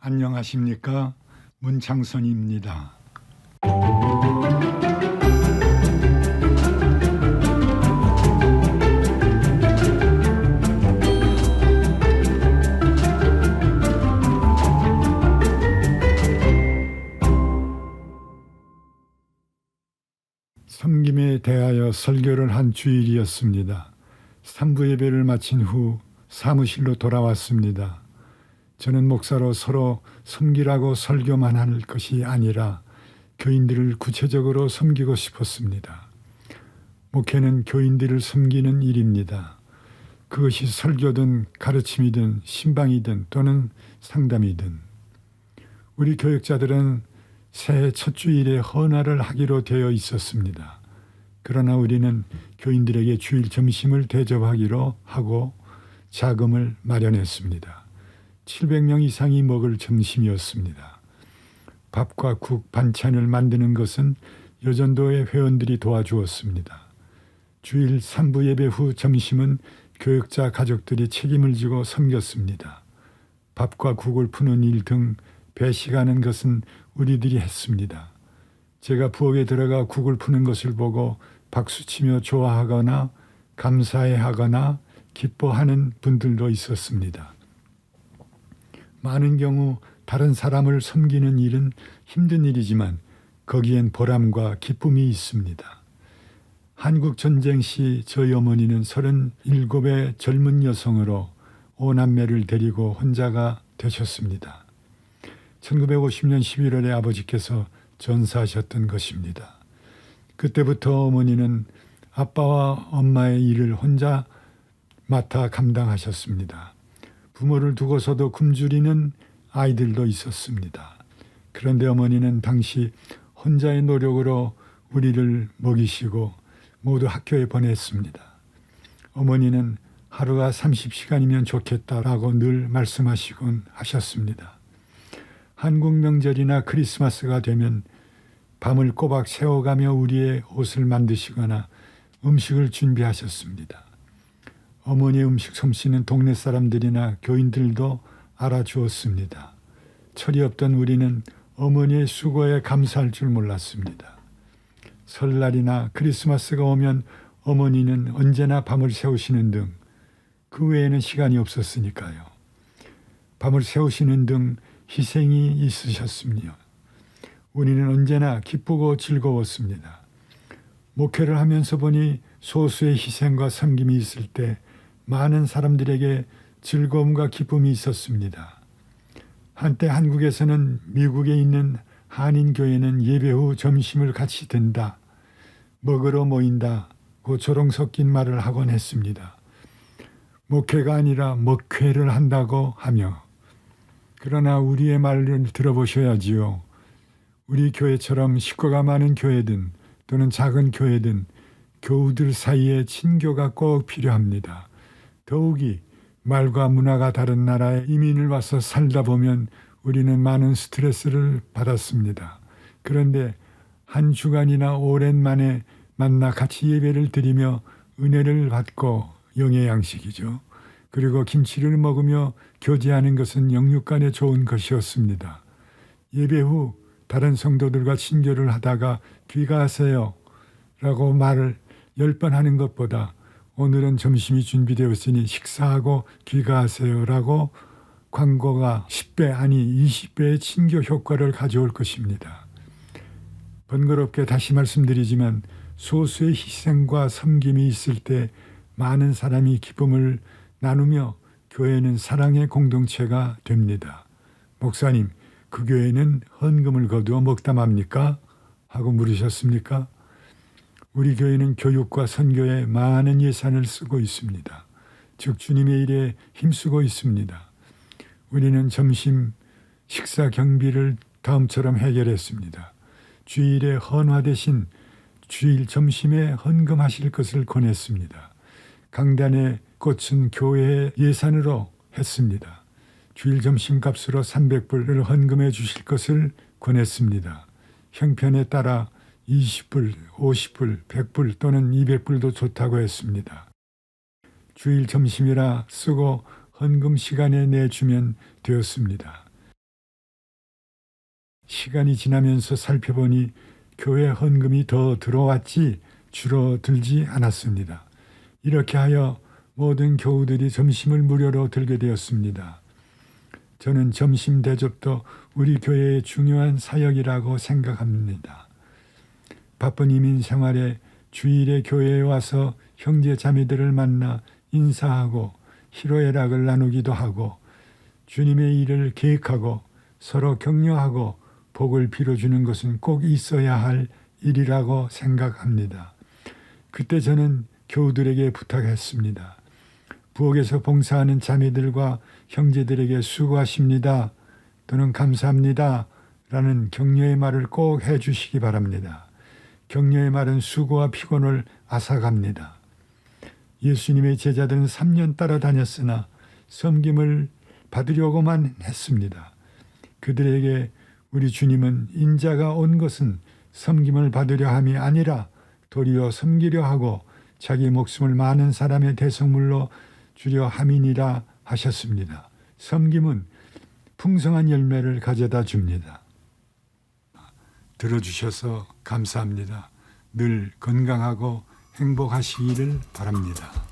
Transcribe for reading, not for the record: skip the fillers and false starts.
안녕하십니까? 문창선입니다. 섬김에 대하여 설교를 한 주일이었습니다. 3부 예배를 마친 후 사무실로 돌아왔습니다. 저는 목사로 서로 섬기라고 설교만 할 것이 아니라 교인들을 구체적으로 섬기고 싶었습니다. 목회는 교인들을 섬기는 일입니다. 그것이 설교든 가르침이든 신방이든 또는 상담이든. 우리 교역자들은 새해 첫 주일에 헌화를 하기로 되어 있었습니다. 그러나 우리는 교인들에게 주일 점심을 대접하기로 하고 자금을 마련했습니다. 700명 이상이 먹을 점심이었습니다. 밥과 국, 반찬을 만드는 것은 여전도의 회원들이 도와주었습니다. 주일 3부 예배 후 점심은 교역자 가족들이 책임을 지고 섬겼습니다. 밥과 국을 푸는 일 등 배식하는 것은 우리들이 했습니다. 제가 부엌에 들어가 국을 푸는 것을 보고 박수치며 좋아하거나 감사해하거나 기뻐하는 분들도 있었습니다. 많은 경우 다른 사람을 섬기는 일은 힘든 일이지만 거기엔 보람과 기쁨이 있습니다. 한국 전쟁 시 저희 어머니는 37의 젊은 여성으로 5남매를 데리고 혼자가 되셨습니다. 1950년 11월에 아버지께서 전사하셨던 것입니다. 그때부터 어머니는 아빠와 엄마의 일을 혼자 맡아 감당하셨습니다. 부모를 두고서도 굶주리는 아이들도 있었습니다. 그런데 어머니는 당시 혼자의 노력으로 우리를 먹이시고 모두 학교에 보냈습니다. 어머니는 하루가 30시간이면 좋겠다라고 늘 말씀하시곤 하셨습니다. 한국 명절이나 크리스마스가 되면 밤을 꼬박 새워가며 우리의 옷을 만드시거나 음식을 준비하셨습니다. 어머니의 음식 솜씨는 동네 사람들이나 교인들도 알아주었습니다. 철이 없던 우리는 어머니의 수고에 감사할 줄 몰랐습니다. 설날이나 크리스마스가 오면 어머니는 언제나 밤을 새우시는 등 그 외에는 시간이 없었으니까요. 밤을 새우시는 등 희생이 있으셨으며 우리는 언제나 기쁘고 즐거웠습니다. 목회를 하면서 보니 소수의 희생과 섬김이 있을 때 많은 사람들에게 즐거움과 기쁨이 있었습니다. 한때 한국에서는 미국에 있는 한인교회는 예배 후 점심을 같이 든다, 먹으러 모인다고 조롱 섞인 말을 하곤 했습니다. 목회가 아니라 먹회를 한다고 하며. 그러나 우리의 말을 들어보셔야지요. 우리 교회처럼 식구가 많은 교회든 또는 작은 교회든 교우들 사이에 친교가 꼭 필요합니다. 더욱이 말과 문화가 다른 나라에 이민을 와서 살다 보면 우리는 많은 스트레스를 받았습니다. 그런데 한 주간이나 오랜만에 만나 같이 예배를 드리며 은혜를 받고 영의 양식이죠. 그리고 김치를 먹으며 교제하는 것은 영육 간에 좋은 것이었습니다. 예배 후 다른 성도들과 친교를 하다가 귀가하세요 라고 말을 10번 하는 것보다 오늘은 점심이 준비되었으니 식사하고 귀가하세요 라고 광고가 10배 아니 20배의 친교 효과를 가져올 것입니다. 번거롭게 다시 말씀드리지만 소수의 희생과 섬김이 있을 때 많은 사람이 기쁨을 나누며 교회는 사랑의 공동체가 됩니다. 목사님, 그 교회는 헌금을 거두어 먹담합니까? 하고 물으셨습니까? 우리 교회는 교육과 선교에 많은 예산을 쓰고 있습니다. 즉 주님의 일에 힘쓰고 있습니다. 우리는 점심 식사 경비를 다음처럼 해결했습니다. 주일에 헌화 대신 주일 점심에 헌금하실 것을 권했습니다. 강단의 꽃은 교회의 예산으로 했습니다. 주일 점심값으로 300불을 헌금해 주실 것을 권했습니다. 형편에 따라 20불, 50불, 100불 또는 200불도 좋다고 했습니다. 주일 점심이라 쓰고 헌금 시간에 내주면 되었습니다. 시간이 지나면서 살펴보니 교회 헌금이 더 들어왔지 줄어들지 않았습니다. 이렇게 하여 모든 교우들이 점심을 무료로 들게 되었습니다. 저는 점심 대접도 우리 교회의 중요한 사역이라고 생각합니다. 바쁜 이민 생활에 주일에 교회에 와서 형제 자매들을 만나 인사하고 희로애락을 나누기도 하고 주님의 일을 계획하고 서로 격려하고 복을 빌어주는 것은 꼭 있어야 할 일이라고 생각합니다. 그때 저는 교우들에게 부탁했습니다. 부엌에서 봉사하는 자매들과 형제들에게 수고하십니다 또는 감사합니다 라는 격려의 말을 꼭 해주시기 바랍니다. 격려의 말은 수고와 피곤을 앗아갑니다. 예수님의 제자들은 3년 따라다녔으나 섬김을 받으려고만 했습니다. 그들에게 우리 주님은 인자가 온 것은 섬김을 받으려 함이 아니라 도리어 섬기려 하고 자기 목숨을 많은 사람의 대성물로 주려 함이니라 하셨습니다. 섬김은 풍성한 열매를 가져다 줍니다. 들어주셔서 감사합니다. 늘 건강하고 행복하시기를 바랍니다.